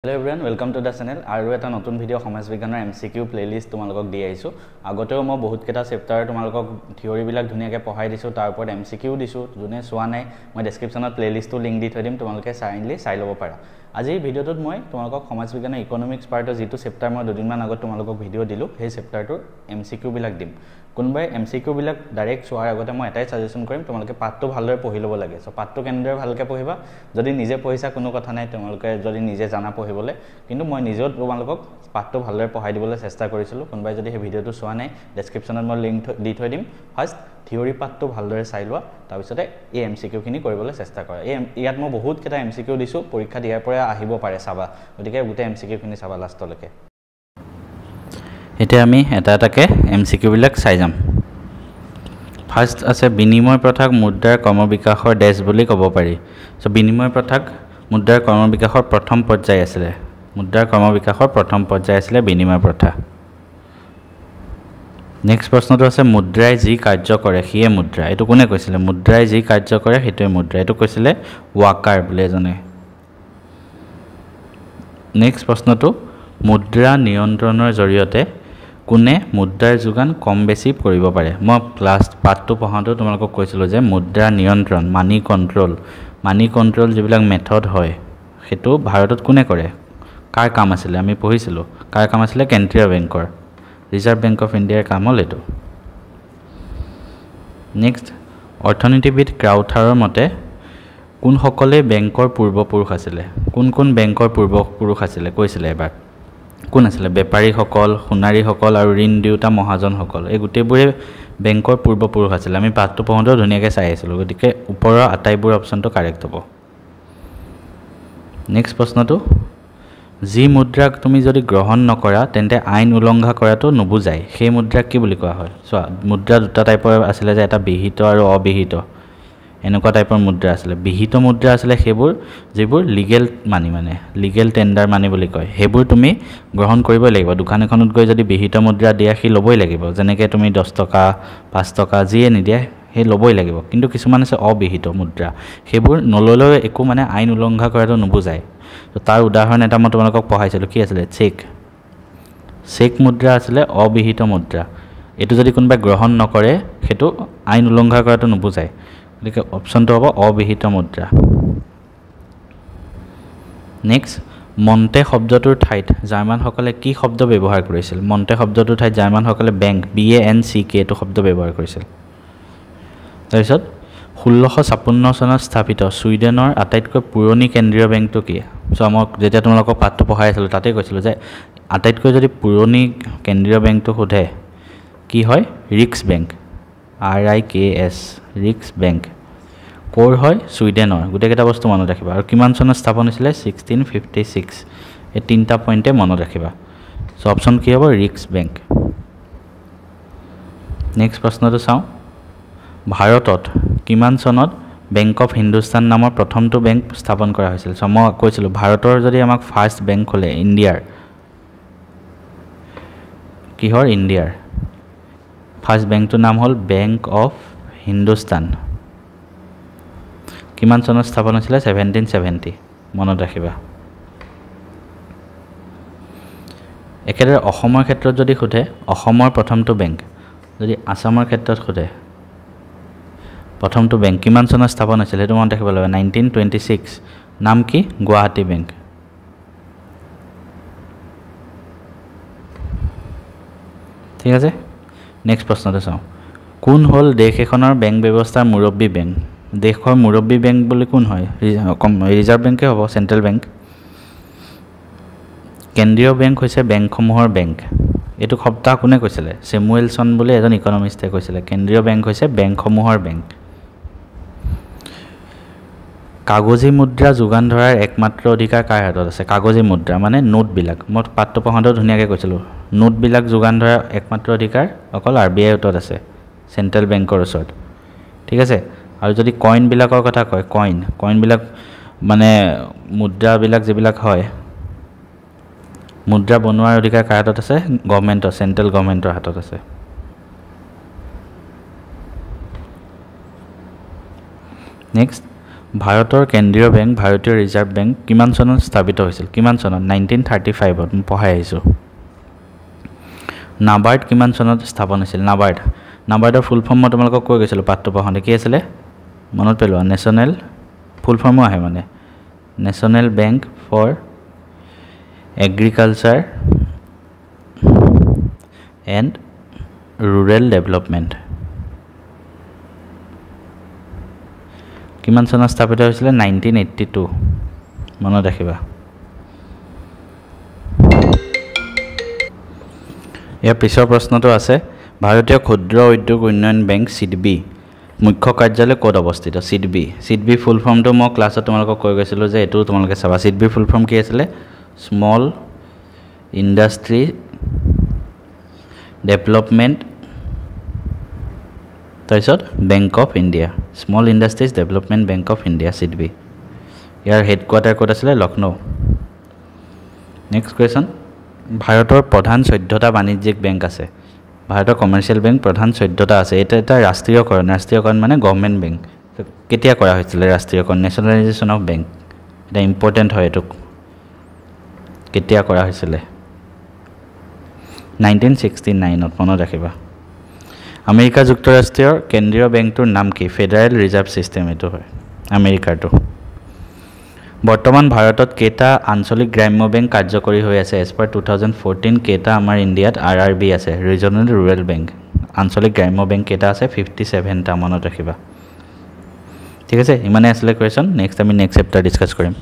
Hello everyone, welcome to the channel. আৰু এটা নতুন ভিডিও সমাজ বিজ্ঞানৰ MCQ প্লেলিষ্ট তোমালোকক দি আইছো। আগতেও মই বহুত কেটা চেপ্টাৰ তোমালোকক থিওৰি বিলাক ধুনিয়াকে পঢ়াই দিছো, তাৰ ওপৰত MCQ দিছো। যোনে চোৱা নাই মই ডেসক্ৰিপচনত প্লেলিষ্টটো লিংক দি থৈ দিম, তোমালোকে চাই ল'ব পাৰা। আজি এই ভিডিওটোত মই তোমালোকক সমাজ বিজ্ঞানৰ ইকোনমিক্স পাৰ্টৰ যেটো চেপ্টাৰ মই দুদিনমান আগত তোমালোকক ভিডিও দিলো, সেই চেপ্টাৰটোৰ MCQ বিলাক দিম। কোনবাই MCQ বিলাক ডাইৰেক্ট চোৱাৰ আগতে মই এটাই সাজেশন কৰিম, তোমালোকে পাঠটো ভালদৰে পঢ়ি ল'ব লাগে। সো পাঠটো কেনেদৰে ভালকে পঢ়িবা, যদি নিজে পঢ়িছা কোনো কথা নাই, তোমালোকে যদি নিজে জানা পঢ়িবলে, কিন্তু মই নিজেও তোমালোকক পাঠটো ভালদৰে পঢ়াই দিবলৈ চেষ্টা কৰিছিলো। কোনবাই যদি এই ভিডিওটো চোৱা নাই, ডেসক্ৰিপচনত মই লিংক দি থৈ দিম। ফাৰ্স্ট থিওৰি পাঠটো ভালদৰে চাই লোৱা, তাৰ পিছতে এই MCQ খিনি কৰিবলৈ চেষ্টা কৰা। ইয়াত মই বহুত কেটা MCQ দিছো, পৰীক্ষা দিয়াৰ পৰা আহিব পাৰে চাবা, গতিকে গোটে MCQ খিনি চাবা লাষ্টলৈকে। এতিয়া আমি এটা এটাকে MCQ বিলাক চাই যাম। ফাৰ্স্ট আছে বিনিময় প্ৰথাক মুদ্ৰাৰ ক্ৰমবিকাশৰ ডেছ বুলি ক'ব পাৰি। সো বিনিময় প্ৰথাক মুদ্ৰাৰ ক্ৰমবিকাশৰ প্ৰথম পৰ্যায় আছিল। মুদ্ৰাৰ ক্ৰমবিকাশৰ প্ৰথম পৰ্যায় আছিল বিনিময় প্ৰথা। নেক্সট প্ৰশ্নটো আছে মুদ্ৰাই যি কাৰ্য কৰে সিয়ে মুদ্ৰা। এটো কোনে কৈছিল? মুদ্ৰাই যি কাৰ্য কৰে হেতুৱে মুদ্ৰা। এটো কৈছিল ওয়াকাৰ বুলি এজনে। নেক্সট প্ৰশ্নটো মুদ্ৰা নিয়ন্ত্ৰণৰ জৰিয়তে কোনে মুদ্ৰাৰ যোগান কম বেছি কৰিব পাৰে। মই ক্লাছ পাঠটো পঢ়াওঁতে তোমালোকক কৈছিলো যে মুদ্ৰা নিয়ন্ত্ৰণ মানি কন্ট্ৰোল যিবিলাক মেথড হয় হেতু ভাৰতত কোনে কৰে, কাৰ কাম আছিল আমি পঢ়িছিলো। কাৰ কাম আছিল? কেন্দ্ৰীয় বেংকৰ, ৰিজাৰ্ভ বেংক অফ ইণ্ডিয়াৰ কাম হ'ল এটো। নেক্সট অৰ্থনীতিবিদ ক্ৰাউথাৰৰ মতে কোন সকলে বেংকৰ পূৰ্বপুৰুষ আছিল? কোন বেংকৰ পূৰ্বপুৰুষ আছিল কৈছিল এবাৰ। কোন আছিল? বেপাৰীসকল, সোণাৰীসকল আৰু ঋণ দিওতা মহাজনসকল। এই গোটেইবোৰে বেংকৰ পূৰ্বপুৰুষ আছিল। আমি পাঠটো পঢ়োঁতে ধুনীয়াকৈ চাই আছিলো, গতিকে ওপৰৰ আটাইবোৰ অপচনটো কাৰেক্ট হ'ব। নেক্সট প্ৰশ্নটো যি মুদ্ৰাক তুমি যদি গ্ৰহণ নকৰা তেন্তে আইন উলংঘা কৰাটো নুবুজায়, সেই মুদ্ৰাক কি বুলি কোৱা হয়? চোৱা মুদ্ৰা দুটা টাইপৰ আছিল, যে এটা বিহিত আৰু অবিহিত। এনেকুৱা টাইপৰ মুদ্ৰা আছিল। বিহিত মুদ্ৰা আছিল সেইবোৰ যিবোৰ লিগেল মানি, মানে লিগেল টেন্ডাৰ মানি বুলি কয়। সেইবোৰ তুমি গ্ৰহণ কৰিব লাগিব। দোকান এখনত গৈ যদি বিহিত মুদ্ৰা দিয়া সি ল'বই লাগিব। যেনেকৈ তুমি 10 টকা 5 টকা যিয়ে নিদিয়া সেই ল'বই লাগিব। কিন্তু কিছুমান আছে অবিহিত মুদ্ৰা, সেইবোৰ নললেও একো মানে আইন উলংঘা কৰাটো নুবুজায়। তো তাৰ উদাহৰণ এটা মই তোমালোকক পঢ়াইছিলো, কি আছিলে? চেক মুদ্ৰা আছিলে অবিহিত মুদ্ৰা। এইটো যদি কোনোবাই গ্ৰহণ নকৰে সেইটো আইন উলংঘা কৰাটো নুবুজায়, গতিকে অপশ্যনটো হ'ব অবিহিত মুদ্ৰা। নেক্সট মন্টে শব্দটোৰ ঠাইত জাৰ্মানসকলে কি শব্দ ব্যৱহাৰ কৰিছিল? মন্টে শব্দটোৰ ঠাইত জাৰ্মানসকলে বেংক BANCK এইটো শব্দ ব্যৱহাৰ কৰিছিল। তাৰপিছত 1656 চনত স্থাপিত ছুইডেনৰ আটাইতকৈ পুৰণি কেন্দ্ৰীয় বেংকটো কি? চ' মই যেতিয়া তোমালোকক পাঠটো পঢ়াই আছিলোঁ তাতে কৈছিলোঁ যে আটাইতকৈ যদি পুৰণি কেন্দ্ৰীয় বেংকটো সোধে কি হয়? ৰিক্স বেংক, RIKS, ৰিক্স বেংক। ক'ৰ হয়? ছুইডেনৰ। গোটেইকেইটা বস্তু মনত ৰাখিবা। আৰু কিমান চনত স্থাপন হৈছিলে? 1656। এই তিনিটা পইণ্টে মনত ৰাখিবা। চ' অপশ্যন কি হ'ব? ৰিক্স বেংক। নেক্সট প্ৰশ্নটো চাওঁ। ভাৰতত কিমান চনত বেংক অফ হিন্দুস্তান নামৰ প্ৰথমটো বেংক স্থাপন কৰা হৈছিল? চ' মই কৈছিলোঁ ভাৰতৰ যদি আমাক ফাৰ্ষ্ট বেংক খোলে ইণ্ডিয়াৰ, কিহৰ? ইণ্ডিয়াৰ। ফাৰ্ষ্ট বেংকটোৰ নাম হ'ল বেংক অফ হিন্দুস্তান। কিমান চনত স্থাপন হৈছিলে? 1770। মনত ৰাখিবা। একেদৰে অসমৰ ক্ষেত্ৰত যদি সোধে অসমৰ প্ৰথমটো বেংক, যদি আসামৰ ক্ষেত্ৰত সোধে প্ৰথমটো বেংক কিমান চনত স্থাপন হৈছিল সেইটো মনত ৰাখিব লাগিব। 1926। নাম কি? গুৱাহাটী বেংক। ঠিক আছে। নেক্সট প্ৰশ্নটো চাওঁ। কোন হ'ল দেশ এখনৰ বেংক ব্যৱস্থাৰ মুৰব্বী বেংক? দেশৰ মুৰব্বী বেংক বুলি কোন হয়? ৰিজাৰ্ভ বেংকে হ'ব, চেণ্ট্ৰেল বেংক। কেন্দ্ৰীয় বেংক হৈছে বেংকসমূহৰ বেংক। এইটো শব্দ কোনে কৈছিলে? চেমুৱেলছন বুলি এজন ইকনমিষ্টে কৈছিলে। কেন্দ্ৰীয় বেংক হৈছে বেংকসমূহৰ বেংক। কাগজী মুদ্ৰা যোগান ধৰাৰ একমাত্ৰ অধিকাৰ কাৰ হাতত আছে? কাগজী মুদ্ৰা মানে নোটবিলাক। মই পাঠটো পঢ়াওঁতে ধুনীয়াকৈ কৈছিলোঁ, নোটবিলাক যোগান ধৰাৰ একমাত্ৰ অধিকাৰ অকল RBI হাতত আছে, চেণ্ট্ৰেল বেংকৰ ওচৰত। ঠিক আছে। আৰু যদি কইনবিলাকৰ কথা কয়, কইনবিলাক মানে মুদ্ৰাবিলাক যিবিলাক হয়, মুদ্ৰা বনোৱাৰ অধিকাৰ কাৰ হাতত আছে? গভৰ্ণমেণ্টৰ, চেণ্ট্ৰেল গভৰ্ণমেণ্টৰ হাতত আছে। নেক্সট ভাৰতৰ কেন্দ্ৰীয় বেংক ভাৰতীয় ৰিজাৰ্ভ বেংক কিমান চনত স্থাপিত হৈছিল কিমান চনত 1935 মই পঢ়াই আহিছোঁ নাবাৰ্ড কিমান চনত স্থাপন হৈছিল নাবাৰ্ডৰ ফুল ফৰ্ম মই তোমালোকক কৈ গৈছিলোঁ পাঠটো পঢ়াওঁতে কি আছিলে মনত পেলোৱা নেশ্যনেল ফুল ফৰ্মো আহে মানে national bank for agriculture and rural development কিমান চনত স্থাপিত হৈছিলে 1982 মনত ৰাখিবা ইয়াৰ পিছৰ প্ৰশ্নটো আছে ভাৰতীয় ক্ষুদ্ৰ উদ্যোগ উন্নয়ন বেংক চিডবি মুখ্য কাৰ্যালয় ক'ত অৱস্থিত চিডবি ফুল ফৰ্মটো মই ক্লাছত তোমালোকক কৈ গৈছিলোঁ যে এইটো তোমালোকে চাবা চিডবি ফুল ফৰ্ম কি আছিলে স্মল ইণ্ডাষ্ট্ৰী ডেভেলপমেণ্ট তাৰপিছত bank of India small industries development bank of India চিডবি year headquarter ক'ত আছিলে লক্ষ্ণৌ নেক্সট কুৱেশ্যন ভাৰতৰ প্ৰধান 14টা বাণিজ্যিক বেংক আছে ভাৰতৰ কমাৰ্চিয়েল বেংক প্ৰধান 14টা আছে এটা ৰাষ্ট্ৰীয়কৰণ মানে গভৰ্ণমেণ্ট বেংক কেতিয়া কৰা হৈছিলে ৰাষ্ট্ৰীয়কৰণ নেশ্যনেলাইজেশ্যন অফ বেংক এটা ইম্পৰ্টেণ্ট হয় এইটো কেতিয়া কৰা হৈছিলে 1969ত মনত ৰাখিবা আমেৰিকা যুক্তৰাষ্ট্ৰীয়ৰ কেন্দ্ৰীয় বেংকটোৰ নাম কি ফেডাৰেল ৰিজাৰ্ভ ছিষ্টেম এইটো হয় আমেৰিকাৰটো বৰ্তমান ভাৰতত কেইটা আঞ্চলিক গ্ৰাম্য বেংক কাৰ্যকৰী হৈ আছে এজ পাৰ 2014 কেইটা আমাৰ ইণ্ডিয়াত RRB আছে ৰিজনেল ৰুৰেল বেংক আঞ্চলিক গ্ৰাম্য বেংক কেইটা আছে 57টা মনত ৰাখিবা ঠিক আছে ইমানে আছিলে কুৱেশ্যন নেক্সট আমি নেক্সট চেপ্টাৰ ডিছকাছ কৰিম